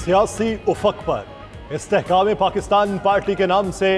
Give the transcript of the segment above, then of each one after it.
सियासी उफक पर इस्तेहकाम पाकिस्तान पार्टी के नाम से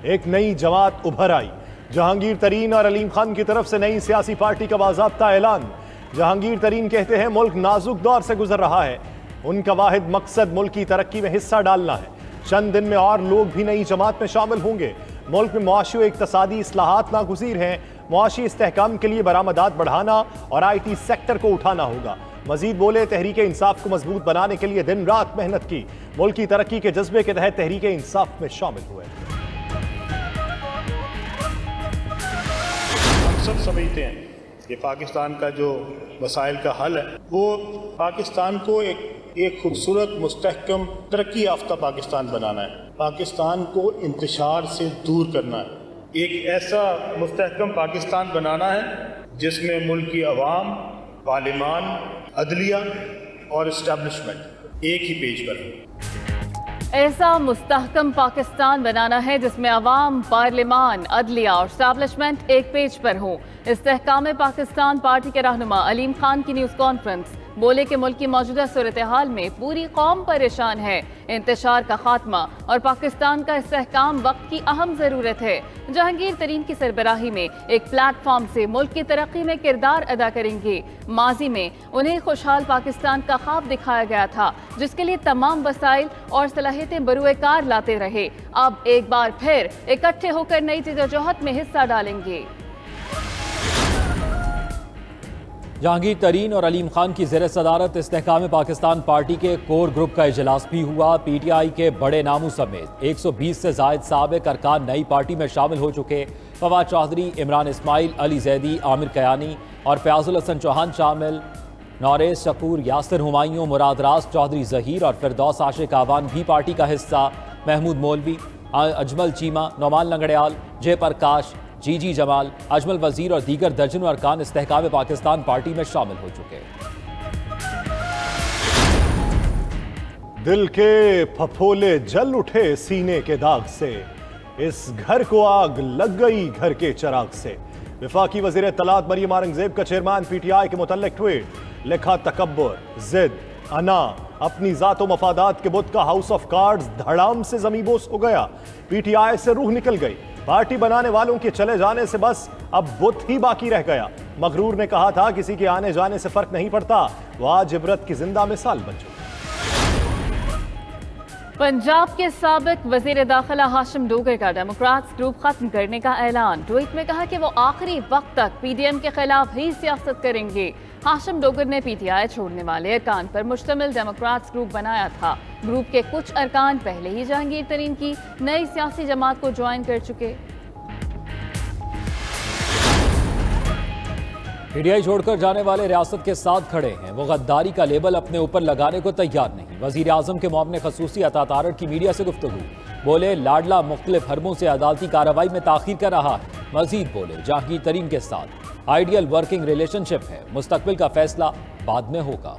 एक नई जमात उभर आई। जहांगीर तरीन और अलीम खान की तरफ से नई सियासी पार्टी का बाज़ाब्ता ऐलान। जहांगीर तरीन कहते हैं मुल्क नाजुक दौर से गुजर रहा है, उनका वाहिद मकसद मुल्क की तरक्की में हिस्सा डालना है। चंद दिन में और लोग भी नई जमात में शामिल होंगे। मुल्क में मुआशी व इक्तसादी इस्लाहात नागुज़ीर हैं। मुआशी इस्तेहकाम के लिए बरामदात बढ़ाना और IT सेक्टर को उठाना होगा। मजीद बोले, तहरीक इंसाफ को मजबूत बनाने के लिए दिन रात मेहनत की। मुल्क की तरक्की के जज्बे के तहत तहरीक इंसाफ में शामिल हुए। हम सब समझते हैं कि पाकिस्तान का जो मसाइल का हल है वो पाकिस्तान को एक खूबसूरत मुस्तहकम तरक्की याफ्ता पाकिस्तान बनाना है। पाकिस्तान को इंतशार से दूर करना है। एक ऐसा मुस्तहकम पाकिस्तान बनाना है जिसमें मुल्क की अवाम, पार्लिमान, अदलिया और इस्टेब्लिशमेंट एक ही पेज पर है। ऐसा मुस्तहकम पाकिस्तान बनाना है जिसमें अवाम, पार्लिमान, अदलिया और इस्टेब्लिशमेंट एक पेज पर हो। इस्तेहकाम पाकिस्तान पार्टी के रहनुमा अलीम खान की न्यूज़ कॉन्फ्रेंस। बोले कि मुल्क की मौजूदा सूरत हाल में पूरी कौम परेशान है। इंतशार का खात्मा और पाकिस्तान का इस्तेहकाम वक्त की अहम ज़रूरत है। जहांगीर तरीन की सरबराही में एक प्लेटफॉर्म से मुल्क की तरक्की में किरदार अदा करेंगे। माजी में उन्हें खुशहाल पाकिस्तान का ख्वाब दिखाया गया था, जिसके लिए तमाम वसाइल और सलाहियतें बरूए कार लाते रहे। अब एक बार फिर इकट्ठे होकर नई जदोजहद में हिस्सा डालेंगे। जहांगीर तरीन और अलीम खान की ज़ेर सदारत इस्तेहकाम पाकिस्तान पार्टी के कोर ग्रुप का इजलास भी हुआ। PTI के बड़े नामों समेत 120 से ज़ायद साबिक अरकान नई पार्टी में शामिल हो चुके। फवाद चौधरी, इमरान इस्माइल, अली जैदी, आमिर कयानी और फयाजुल हसन चौहान शामिल। नौरेज शकूर, यासिर हुमायूं, मुराद रास, चौधरी जहीर और फिरदौस आशिक आवान भी पार्टी का हिस्सा। महमूद मौलवी, अजमल चीमा, नौमान लंगड़ियाल, जयप्रकाश, जी जमाल, अजमल वजीर और दीगर दर्जनों अरकान इस्तेहकाम पाकिस्तान पार्टी में शामिल हो चुके। दिल के फफोले जल उठे सीने के दाग से, इस घर को आग लग गई घर के चिराग से। वफाकी वजीर तलात मरियम औरंगजेब का चेयरमैन PTI के मुतल्लिक ट्वीट। लिखा, तकब्बुर, जिद, अना, अपनी जातो मफादात के बुत का हाउस ऑफ कार्ड्स धड़ाम से जमीबोस हो गया। PTI से रूह निकल गई। पार्टी बनाने वालों के चले जाने से बस अब बुत ही बाकी रह गया। मगरूर ने कहा था किसी के आने जाने से फर्क नहीं पड़ता, वो आज इबरत की जिंदा मिसाल बन चुका। पंजाब के साबिक वजीर दाखिला हाशिम डोगर का डेमोक्रेट्स ग्रुप खत्म करने का ऐलान। ट्वीट में कहा कि वो आखिरी वक्त तक PDM के खिलाफ ही सियासत करेंगे। हाशिम डोगर ने PTI छोड़ने वाले अरकान पर मुश्तमिल डेमोक्रेट्स ग्रुप बनाया था। ग्रुप के कुछ अरकान पहले ही जहांगीर तरीन की नई सियासी जमात को ज्वाइन कर चुके। PTI छोड़कर जाने वाले रियासत के साथ खड़े हैं। वो गद्दारी का लेबल अपने ऊपर लगाने को तैयार नहीं। वजीर आजम के मोमिन खसूसी अता तारड़ की मीडिया से गुफ्तगू। बोले, लाडला मुख्तलिफ हरबों से अदालती कार्रवाई में ताखीर कर रहा है। मजीद बोले, जहांगीर तरीन के साथ आइडियल वर्किंग रिलेशनशिप है, मुस्तकबिल का फैसला बाद में होगा।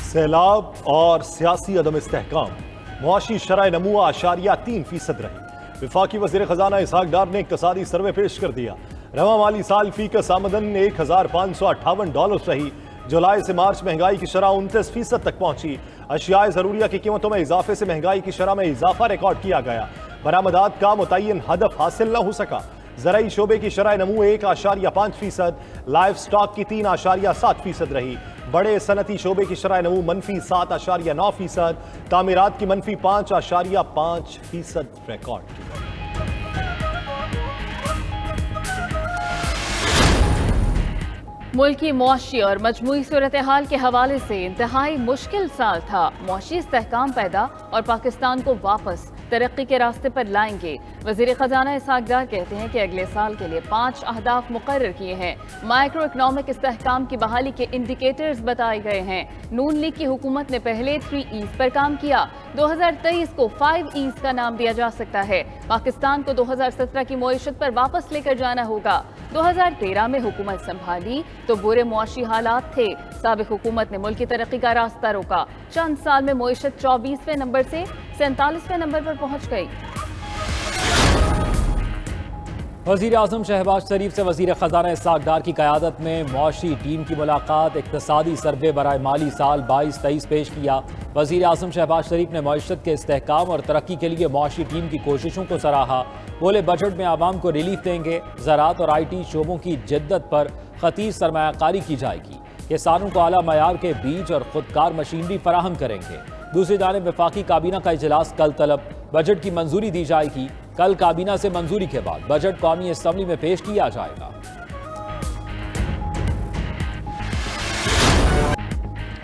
सैलाब और सियासी अदम इस्तेहकाम, मुआशी शरह नमू 3% रही। वफाकी वज़ीर ख़जाना इसहाक डार ने इक़्तिसादी सर्वे पेश कर दिया। रवा माली साल फी का आमदन $1,558 रही। जुलाई से मार्च महंगाई की शरह 29% तक पहुंची। अशियाए ज़रूरिया की कीमतों में इजाफे से महंगाई की शरह में इजाफा रिकॉर्ड किया गया। बरामदात का मुतय्यन हदफ हासिल न हो सका। ज़राई शोबे की शरह नमू 1.5%, लाइफ स्टॉक की 3.7% रही। बड़े सनती शोबे की शरह नमू -7.9%, तामीरात की -5.5% रिकॉर्ड की। मुल्क की मुआशी और मजमूई सूरत हाल के हवाले से इंतहाई मुश्किल साल था। मुआशी इस्तेहकाम पैदा और पाकिस्तान को वापस तरक्की के रास्ते पर लाएंगे। वजीर खजाना इसहाक डार कहते हैं कि अगले साल के लिए 5 अहदाफ मुकर्रर किए हैं। माइक्रो इकनॉमिक इस्तेहकाम की बहाली के इंडिकेटर्स बताए गए हैं। नून लीग की हुकूमत ने पहले 3 E's पर काम किया। 2023 को 5 E's का नाम दिया जा सकता है। पाकिस्तान को 2017 की मईशत पर वापस लेकर जाना होगा। 2013 में हुकूमत संभाली तो बुरे मुआशी हालात थे। साबिक हुकूमत ने मुल्क की तरक्की का रास्ता रोका। चंद साल में मईशत 24वें नंबर से 47वें नंबर पर पहुंच गई। वज़ीर आज़म शहबाज शरीफ से वज़ीर ख़जाना इसहाक़ डार की क़यादत में मुआशी टीम की मुलाकात, इक़्तिसादी सर्वे बराए माली साल 22-23 पेश किया। वज़ीर आज़म शहबाज शरीफ ने मईशत के इस्तेहकाम और तरक्की के लिए मुआशी टीम की कोशिशों को सराहा। बोले बजट में आवाम को रिलीफ देंगे, ज़राअत और IT शोबों की जिद्दत पर खतीज सरमायाकारी की जाएगी, किसानों को आला मयार के बीज और खुदकार मशीनरी फराहम करेंगे। दूसरी जानिब वफाकी काबीना का इजलास कल तलब, बजट की मंजूरी दी जाएगी। कल काबीना से मंजूरी के बाद बजट कौमी असम्बली में पेश किया जाएगा।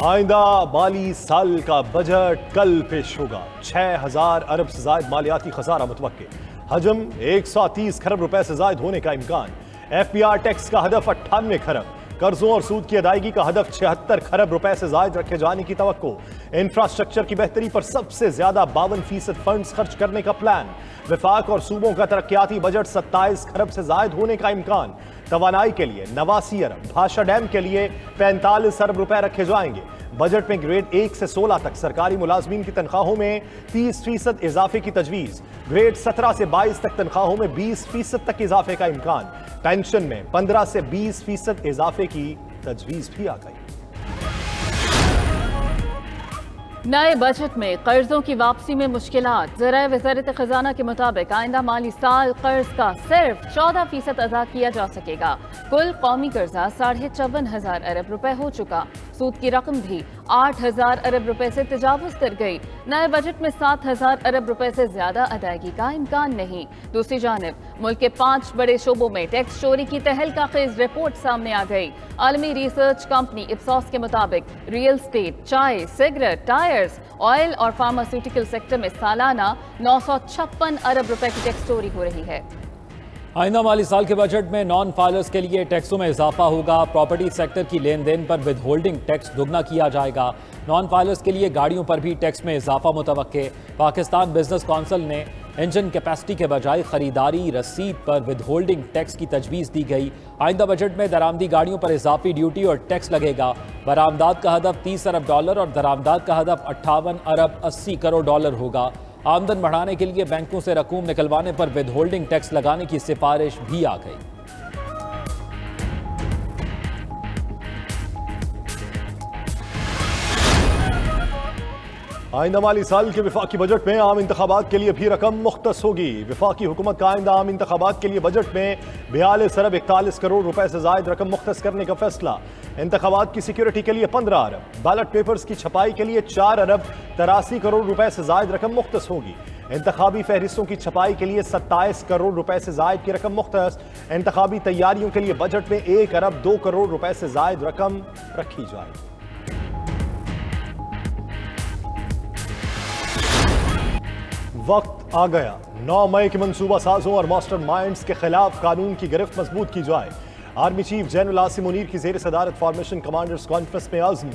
आइंदा माली साल का बजट कल पेश होगा। 6000 अरब से ज्यादा मालियाती खसारा मुतवक्के, हजम 130 खरब रुपए से ज्यादा होने का इम्कान। FPR टैक्स का हदफ 98 खरब, कर्जों और सूद की अदायगी का हदफ 76 खरब रुपए से ज्यादा रखे जाने की तवक्को। इंफ्रास्ट्रक्चर की बेहतरी पर सबसे ज्यादा 52% फंड्स खर्च करने का प्लान। विफाक और सूबों का तरक्याती बजट 27 खरब से ज्यादा होने का इम्कान। तवानाई के लिए 89 अरब, भाषा डैम के लिए 45 अरब रुपए रखे जाएंगे। बजट में ग्रेड 1 से 16 तक सरकारी मुलाजमीन की तनख्वाहों में 30% इजाफे की तजवीज। ग्रेड 17 से 22 तक तनख्वाहों में 20% तक इजाफे का इम्कान। पेंशन में 15 से 20% इजाफे की तजवीज भी आ गई। नए बजट में कर्जों की वापसी में मुश्किलात। ज़राए वज़ारत ख़जाना के मुताबिक आइंदा माली साल कर्ज का सिर्फ 14% अदा किया जा सकेगा। कुल कौमी कर्जा 54,500 अरब रुपए हो चुका। सूद की रकम भी 8,000 अरब रुपए से तजावुज कर गई। नए बजट में 7,000 अरब रुपए से ज्यादा अदायगी का इम्कान नहीं। दूसरी जानिब मुल्क के 5 बड़े शोबों में टैक्स चोरी की तहलका खेज रिपोर्ट सामने आ गई। आलमी रिसर्च कंपनी इप्सॉस के मुताबिक रियल स्टेट, चाय, सिगरेट, टायर्स, ऑयल और फार्मास्यूटिकल सेक्टर में सालाना 956 अरब रुपए की टैक्स चोरी हो रही है। आइंदा माली साल के बजट में नॉन फाइलर्स के लिए टैक्सों में इजाफा होगा। प्रॉपर्टी सेक्टर की लेन देन पर विद होल्डिंग टैक्स दुगना किया जाएगा। नॉन फाइलर्स के लिए गाड़ियों पर भी टैक्स में इजाफा मुतवक्के। पाकिस्तान बिजनेस काउंसिल ने इंजन कैपेसिटी के बजाय खरीदारी रसीद पर विद होल्डिंग टैक्स की तजवीज़ दी गई। आइंदा बजट में दरामदी गाड़ियों पर इजाफी ड्यूटी और टैक्स लगेगा। बरामदात का हदफ $30 अरब और दरामदात का हदफ 58 अरब 80 करोड़ डॉलर होगा। आमदन बढ़ाने के लिए बैंकों से रकूम निकलवाने पर विद होल्डिंग टैक्स लगाने की सिफारिश भी आ गई। आइंदा माली साल के विफाकी बजट में आम इंतखाबात के लिए भी रकम मुख्तस होगी। विफाकी हुकूमत का आइंदा आम इंतखाबात के लिए बजट में 42 अरब 41 करोड़ रुपए से ज्यादा रकम मुख्तस करने का फैसला। इंतखाबात की सिक्योरिटी के लिए 15 अरब, बैलेट पेपर्स की छपाई के लिए 4 अरब 83 करोड़ रुपए से ज्यादा रकम मुख्तस होगी। इंतखाबी फहरिस्तों की छपाई के लिए 27 करोड़ रुपए से ज्यादा की रकम मुख्तस। इंतखाबी तैयारियों के लिए बजट में 1 अरब 2 करोड़ रुपए से ज्यादा रकम रखी जाएगी। वक्त आ गया 9 मई के मंसूबा साजों और मास्टर माइंड्स के खिलाफ कानून की गिरफ्त मजबूत की जाए। Army chief general Asim Munir की जेर सदारत फॉर्मेशन कमांडर्स कॉन्फ्रेंस में आज़म।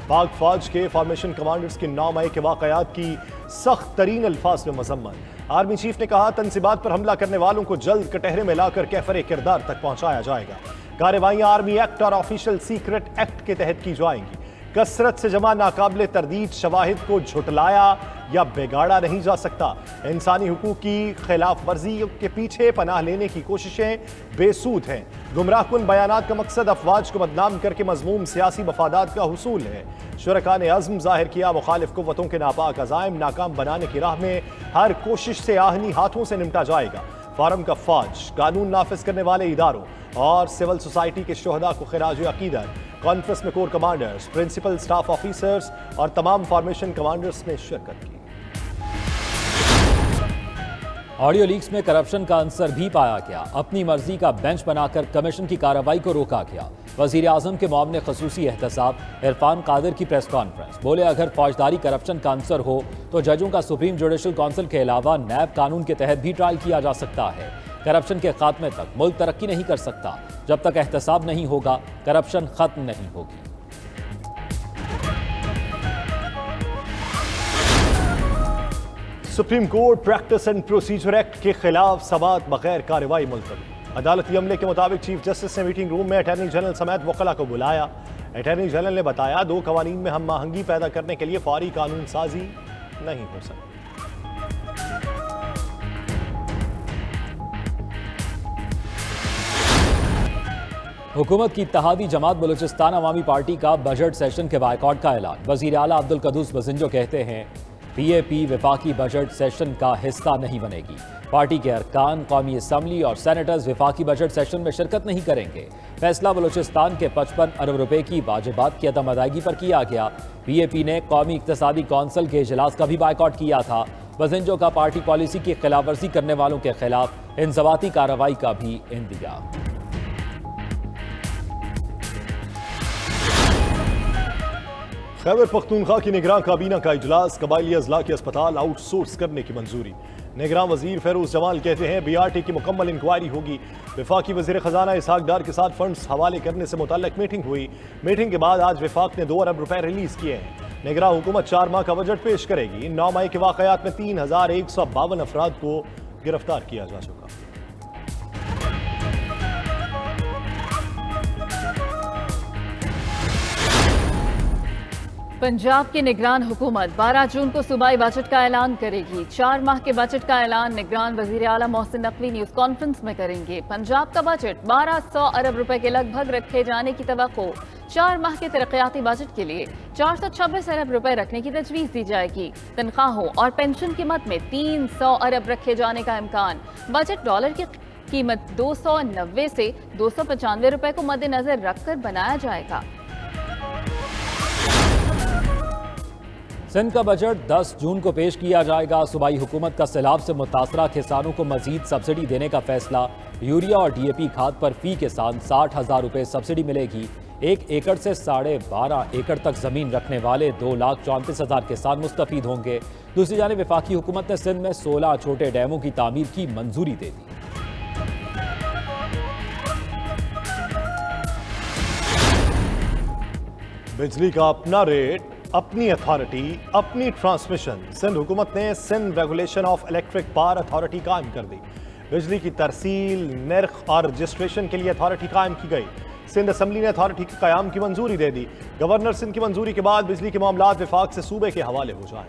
पाक फौज के फॉर्मेशन कमांडर्स के 9 मई के वाकयात की सख्त तरीन अल्फाज में मजम्मत। आर्मी चीफ ने कहा तंसीबात पर हमला करने वालों को जल्द कटहरे में लाकर कैफरे किरदार तक पहुंचाया जाएगा। कार्रवाइयां आर्मी एक्ट और ऑफिशियल सीक्रेट एक्ट के तहत की जाएंगी। कसरत से जमा नाकाबिले तरदीद शवाहिद को झुटलाया या बिगाड़ा नहीं जा सकता। इंसानी हुकूक की खिलाफ वर्जी के पीछे पनाह लेने की कोशिशें बेसूद हैं। गुमराहकुन बयानात का मकसद अफवाज को बदनाम करके मजमूम सियासी मफादात का हुसूल है। शुरका ने अज़्म जाहिर किया मुखालिफ कुव्वतों के नापाक अज़ाइम नाकाम बनाने की राह में हर कोशिश से आहनी हाथों से निपटा जाएगा। फारम का फौज, कानून नाफिज करने वाले इदारों और सिविल सोसाइटी के शोहदा को खिराज अकीदत। कॉन्फ्रेंस में core commanders, principal staff officers और तमाम फॉर्मेशन कमांडर्स ने शिरकत की। ऑडियो लीक्स में करप्शन का अंसर भी पाया गया। अपनी मर्जी का बेंच बनाकर कमीशन की कार्रवाई को रोका गया। वजीर आजम के मामले खसूसी एहतसाब इरफान कादिर की प्रेस कॉन्फ्रेंस। बोले अगर फौजदारी करप्शन का अंसर हो तो जजों का सुप्रीम जुडिशल काउंसिल के अलावा नैब कानून के तहत भी ट्रायल किया जा सकता है। करप्शन के खात्मे तक मुल्क तरक्की नहीं कर सकता। जब तक एहतसाब नहीं होगा करप्शन खत्म नहीं होगी। Supreme court practice and procedure act के खिलाफ समाअत बगैर कार्रवाई मुलतवी। अदालती अमले के मुताबिक चीफ जस्टिस ने मीटिंग रूम में अटॉर्नी जनरल समेत वकला को बुलाया। अटॉर्नी जनरल ने बताया 2 कवानीन में हम आहंगी पैदा करने के लिए फौरी कानून साजी नहीं हो सकती। हुकूमत की इत्तेहादी जमात बलूचिस्तान अवामी पार्टी का बजट सेशन के बायकॉट का ऐलान। वज़ीर आला अब्दुल कदूस बसिंजो कहते हैं PAP वफाकी बजट सेशन का हिस्सा नहीं बनेगी। पार्टी के अरकान, कौमी असम्बली और सेनेटर्स वफाकी बजट सेशन में शिरकत नहीं करेंगे। फैसला बलूचिस्तान के 55 अरब रुपए की वाजिबात की अदम अदायगी पर किया गया। PAP ने कौमी इक्तसादी कौंसिल के इजलास का भी बायकॉट किया था। बसिंजो का पार्टी पॉलिसी की खिलाफवर्जी करने वालों के खिलाफ इंजबाती कार्रवाई का भी इंदिया। खैबर पख्तूनख्वा की निगरान काबीना का इजलास, कबायली अजला के अस्पताल आउटसोर्स करने की मंजूरी। निगरान वजीर फेरोज जमाल कहते हैं BRT की मुकम्मल इंक्वायरी होगी। वफाकी वजीर खजाना इसहाक डार के साथ फंड्स हवाले करने से मुतल्लिक मीटिंग हुई। मीटिंग के बाद आज वफाक ने 2 अरब रुपए रिलीज किए हैं। निगरान हुकूमत 4 माह का बजट पेश करेगी। 9 मई के वाकयात में 3152 अफराद को गिरफ्तार किया जा चुका। पंजाब की निगरान हुकूमत 12 जून को सूबाई बजट का ऐलान करेगी। 4 माह के बजट का ऐलान निगरान वजीर आला मोहसिन नकवी न्यूज कॉन्फ्रेंस में करेंगे। पंजाब का बजट 1200 अरब रुपए के लगभग रखे जाने की तवक्को। 4 माह के तरक्याती बजट के लिए 426 अरब रुपए रखने की तजवीज़ दी जाएगी। तनख्वाहों और पेंशन की मद में 300 अरब रखे जाने का इम्कान। बजट डॉलर की कीमत 290 से 295 रुपए को मद्देनजर रखकर बनाया जाएगा। सिंध का बजट 10 जून को पेश किया जाएगा। सूबाई हुकूमत का सैलाब से मुतासरा किसानों को मजीद सब्सिडी देने का फैसला। यूरिया और DAP खाद पर फी के साथ 60,000 रुपए सब्सिडी मिलेगी। 1 एकड़ से 12.5 एकड़ तक जमीन रखने वाले 2,34,000 किसान मुस्तफीद होंगे। दूसरी जानिब वफाकी हुकूमत ने सिंध में 16 छोटे डैमों की तामीर की मंजूरी दे दी। बिजली का अपना रेट, अपनी अथॉरिटी, अपनी ट्रांसमिशन। सिंध हुकूमत ने Sindh regulation of electric power authority कायम कर दी। बिजली की तरसील, निर्ख और रजिस्ट्रेशन के लिए अथॉरिटी कायम की गई। सिंध असम्बली ने अथॉरिटी के कयाम की मंजूरी दे दी। गवर्नर सिंध की मंजूरी के बाद बिजली के मामलात विफाक से सूबे के हवाले हो जाए।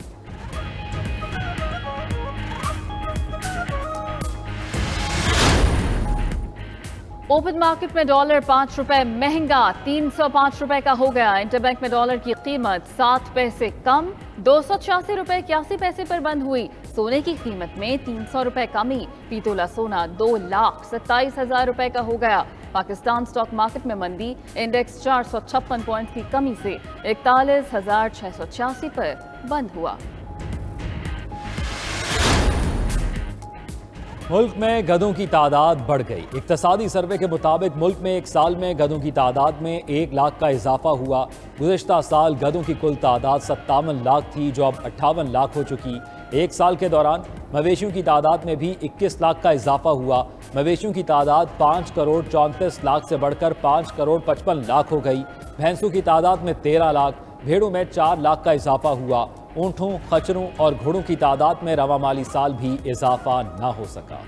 ओपन मार्केट में डॉलर 5 रुपए महंगा 305 रुपए का हो गया। इंटरबैंक में डॉलर की कीमत 7 पैसे कम 286 रुपए 81 पैसे पर बंद हुई। सोने की कीमत में 300 रुपए कमी। पीतोला सोना 2,27,000 रुपए का हो गया। पाकिस्तान स्टॉक मार्केट में मंदी, इंडेक्स 456 पॉइंट की कमी से 41,686 पर बंद हुआ। मुल्क में गधों की तादाद बढ़ गई। इक्तसादी सर्वे के मुताबिक मुल्क में एक साल में गधों की तादाद में 1 लाख का इजाफा हुआ। गुज़िश्ता साल गधों की कुल तादाद 57 लाख थी, जो अब 58 लाख हो चुकी। एक साल के दौरान मवेशियों की तादाद में भी 21 लाख का इजाफा हुआ। मवेशियों की तादाद 5 करोड़ 34 लाख से बढ़कर 5 करोड़ 55 लाख हो गई। भैंसों की तादाद में 13 लाख, भेड़ों में 4 लाख का इजाफा हुआ। ऊँटों, खच्चरों और घोड़ों की तादाद में रवा माली साल भी इजाफा ना हो सका।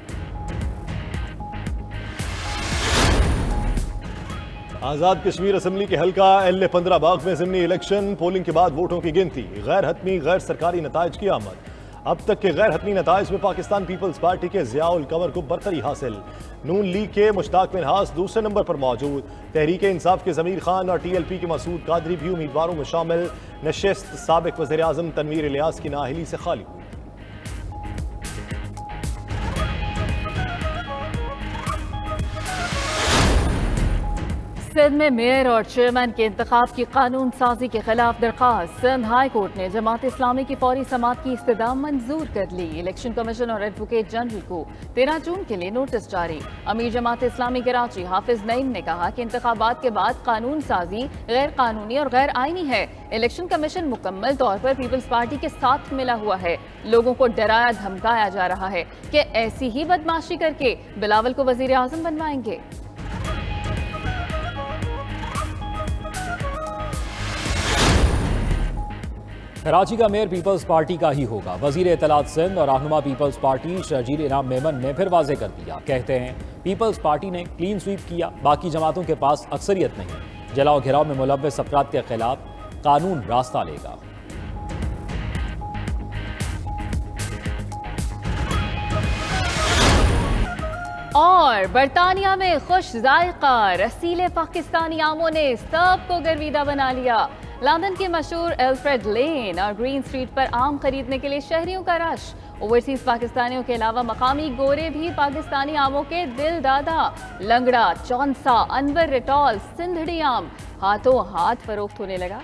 आज़ाद कश्मीर असम्बली के हल्का LA-15 बाग में ज़िमनी इलेक्शन। पोलिंग के बाद वोटों की गिनती, गैर हतमी गैर सरकारी नताइज की आमद। अब तक के गैर हतमी नताइज में पाकिस्तान पीपल्स पार्टी के ज़ियाउल कमर को बरतरी हासिल। नून लीग के मुश्ताक मिनहास दूसरे नंबर पर मौजूद। तहरीक इंसाफ के ज़मीर खान और TLP के मसूद कादरी भी उम्मीदवारों में शामिल। नशिस्त साबिक वज़ीर आज़म तनवीर इलियास की नाअहली से खाली हुई। सिंध में मेयर और चेयरमैन के इंतखाब की कानून साजी के खिलाफ दरखास्त। सिंध हाई कोर्ट ने जमात इस्लामी की फौरी समाअत की इस्तदा मंजूर कर ली। इलेक्शन कमीशन और एडवोकेट जनरल को 13 जून के लिए नोटिस जारी। अमीर जमात इस्लामी कराची हाफिज नईम ने कहा कि इंतखाबात के बाद कानून साजी गैर कानूनी और गैर आईनी है। इलेक्शन कमीशन मुकम्मल तौर पर पीपल्स पार्टी के साथ मिला हुआ है। लोगों को डराया धमकाया जा रहा है कि ऐसी ही बदमाशी करके बिलावल को वजीर आजम बनवाएंगे। कराची का मेयर पीपल्स पार्टी का ही होगा। वजीर इत्तलात सिंध और रहनुमा पीपल्स पार्टी शर्जील इनाम मेमन ने फिर वाजे कर दिया। कहते हैं पीपल्स पार्टी ने क्लीन स्वीप किया, बाकी जमातों के पास अक्सरियत नहीं। जलाओ घिराव में मुलव्वस अफराद के खिलाफ कानून रास्ता लेगा। और बर्तानिया में खुश जायका रसीले पाकिस्तानी आमों ने सबको गर्विदा बना लिया। लंदन की मशहूर एल्फ्रेड लेन और ग्रीन स्ट्रीट पर आम खरीदने के लिए शहरियों का रश। ओवरसीज पाकिस्तानियों के अलावा मकामी गोरे भी पाकिस्तानी आमों के दिल दादा। लंगड़ा, चौंसा, अनवर रिटॉल, सिंधड़ी आम हाथों हाथ फरोख्त होने लगा।